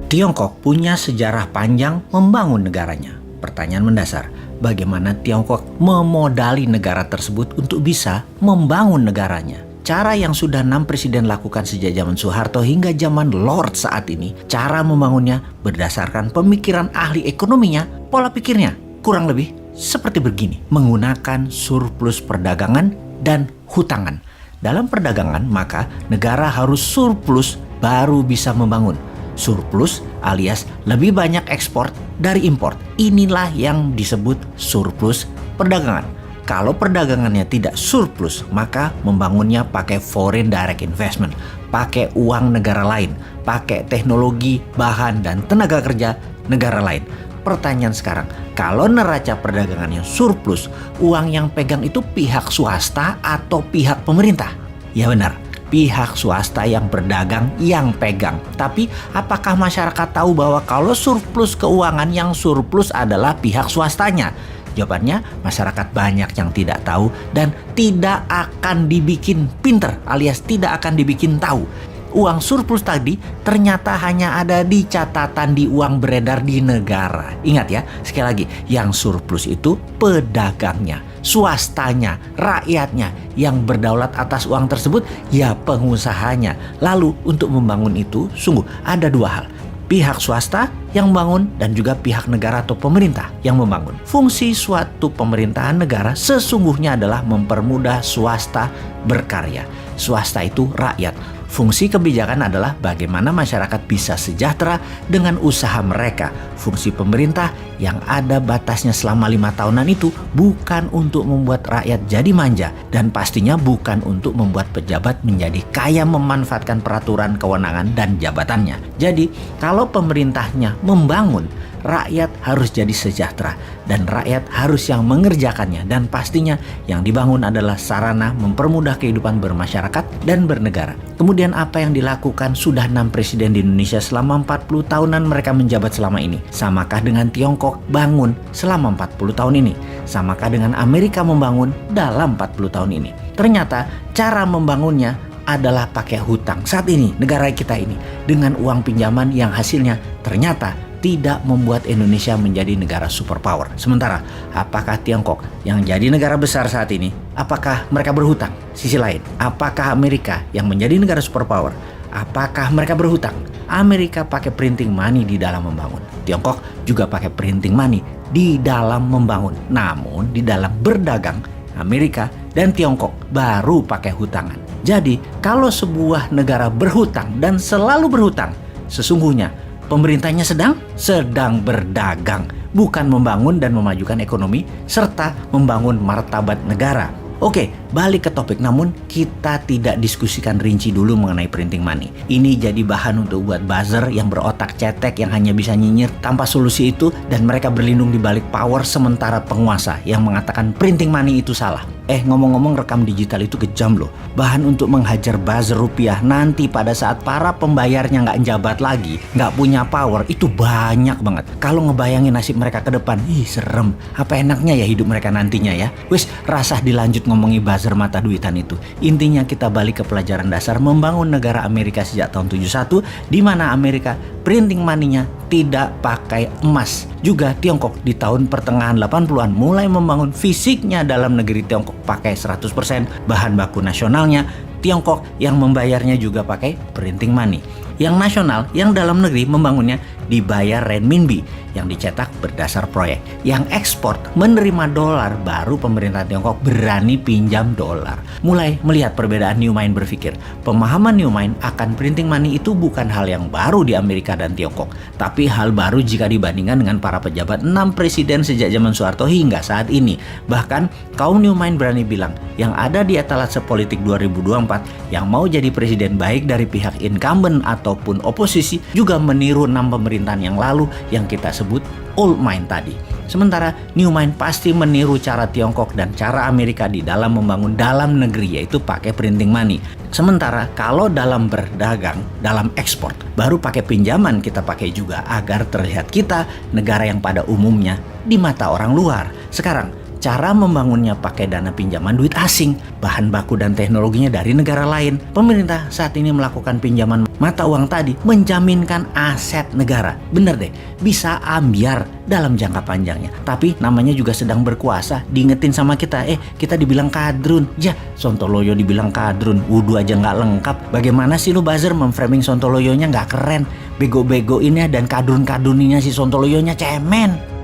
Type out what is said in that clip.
Tiongkok punya sejarah panjang membangun negaranya. Pertanyaan mendasar, bagaimana Tiongkok memodali negara tersebut untuk bisa membangun negaranya? Cara yang sudah 6 presiden lakukan sejak zaman Soeharto hingga zaman Lord saat ini, cara membangunnya berdasarkan pemikiran ahli ekonominya, pola pikirnya kurang lebih seperti begini. Menggunakan surplus perdagangan dan hutangan. Dalam perdagangan, maka negara harus surplus baru bisa membangun. Surplus alias lebih banyak ekspor dari impor. Inilah yang disebut surplus perdagangan. Kalau perdagangannya tidak surplus, maka membangunnya pakai foreign direct investment, pakai uang negara lain, pakai teknologi, bahan, dan tenaga kerja negara lain. Pertanyaan sekarang, kalau neraca perdagangannya surplus, uang yang pegang itu pihak swasta atau pihak pemerintah? Ya benar, pihak swasta yang berdagang yang pegang. Tapi apakah masyarakat tahu bahwa kalau surplus keuangan yang surplus adalah pihak swastanya? Jawabannya, masyarakat banyak yang tidak tahu dan tidak akan dibikin pinter alias tidak akan dibikin tahu. Uang surplus tadi ternyata hanya ada di catatan di uang beredar di negara. Ingat ya, sekali lagi, yang surplus itu pedagangnya, swastanya, rakyatnya. Yang berdaulat atas uang tersebut ya pengusahanya. Lalu untuk membangun itu sungguh ada dua hal. Pihak swasta yang membangun dan juga pihak negara atau pemerintah yang membangun. Fungsi suatu pemerintahan negara sesungguhnya adalah mempermudah swasta berkarya. Swasta itu rakyat. Fungsi kebijakan adalah bagaimana masyarakat bisa sejahtera dengan usaha mereka. Fungsi pemerintah yang ada batasnya selama 5 tahunan itu bukan untuk membuat rakyat jadi manja dan pastinya bukan untuk membuat pejabat menjadi kaya memanfaatkan peraturan, kewenangan, dan jabatannya. Jadi kalau pemerintahnya membangun, rakyat harus jadi sejahtera dan rakyat harus yang mengerjakannya dan pastinya yang dibangun adalah sarana mempermudah kehidupan bermasyarakat dan bernegara. Kemudian apa yang dilakukan sudah 6 presiden di Indonesia selama 40 tahunan mereka menjabat selama ini? Samakah dengan Tiongkok bangun selama 40 tahun ini? Samakah dengan Amerika membangun dalam 40 tahun ini? Ternyata cara membangunnya adalah pakai hutang. Saat ini negara kita ini dengan uang pinjaman yang hasilnya ternyata tidak membuat Indonesia menjadi negara superpower. Sementara, apakah Tiongkok yang jadi negara besar saat ini, apakah mereka berhutang? Sisi lain, apakah Amerika yang menjadi negara superpower, apakah mereka berhutang? Amerika pakai printing money di dalam membangun. Tiongkok juga pakai printing money di dalam membangun. Namun, di dalam berdagang, Amerika dan Tiongkok baru pakai hutangan. Jadi, kalau sebuah negara berhutang dan selalu berhutang, sesungguhnya pemerintahnya sedang berdagang, bukan membangun dan memajukan ekonomi serta membangun martabat negara. Oke, balik ke topik, namun kita tidak diskusikan rinci dulu mengenai printing money. Ini jadi bahan untuk buat buzzer yang berotak cetek yang hanya bisa nyinyir tanpa solusi itu dan mereka berlindung di balik power sementara penguasa yang mengatakan printing money itu salah. Ngomong-ngomong, rekam digital itu kejam loh. Bahan untuk menghajar buzzer rupiah nanti pada saat para pembayarnya nggak njabat lagi, nggak punya power, itu banyak banget. Kalau ngebayangin nasib mereka ke depan, serem. Apa enaknya ya hidup mereka nantinya ya? Wis, rasah dilanjut ngomongi buzzer mata duitan itu. Intinya kita balik ke pelajaran dasar membangun negara Amerika sejak tahun 71, di mana Amerika printing money-nya tidak pakai emas. Juga Tiongkok di tahun pertengahan 80-an mulai membangun fisiknya dalam negeri Tiongkok pakai 100% bahan baku nasionalnya. Tiongkok yang membayarnya juga pakai printing money. Yang nasional, yang dalam negeri membangunnya dibayar renminbi yang dicetak berdasar proyek. Yang ekspor menerima dolar, baru pemerintah Tiongkok berani pinjam dolar. Mulai melihat perbedaan Newmind berpikir. Pemahaman Newmind akan printing money itu bukan hal yang baru di Amerika dan Tiongkok, tapi hal baru jika dibandingkan dengan para pejabat 6 presiden sejak zaman Soeharto hingga saat ini. Bahkan kaum Newmind berani bilang, yang ada di etalase politik 2024 yang mau jadi presiden baik dari pihak incumbent ataupun oposisi juga meniru 6 pemerintahan yang lalu yang kita sebut old mind tadi. Sementara new mind pasti meniru cara Tiongkok dan cara Amerika di dalam membangun dalam negeri, yaitu pakai printing money. Sementara kalau dalam berdagang, dalam ekspor, baru pakai pinjaman kita pakai juga agar terlihat kita negara yang pada umumnya di mata orang luar. Sekarang Cara membangunnya pakai dana pinjaman duit asing, bahan baku dan teknologinya dari negara lain. Pemerintah saat ini melakukan pinjaman mata uang tadi menjaminkan aset negara. Bener deh, bisa ambiar dalam jangka panjangnya. Tapi namanya juga sedang berkuasa, diingetin sama kita, kita dibilang kadrun. Ya, Sontoloyo dibilang kadrun, wudu aja nggak lengkap. Bagaimana sih lu buzzer memframing Sontoloyonya nggak keren? Bego-begoinnya dan kadrun-kadruninya si Sontoloyonya cemen.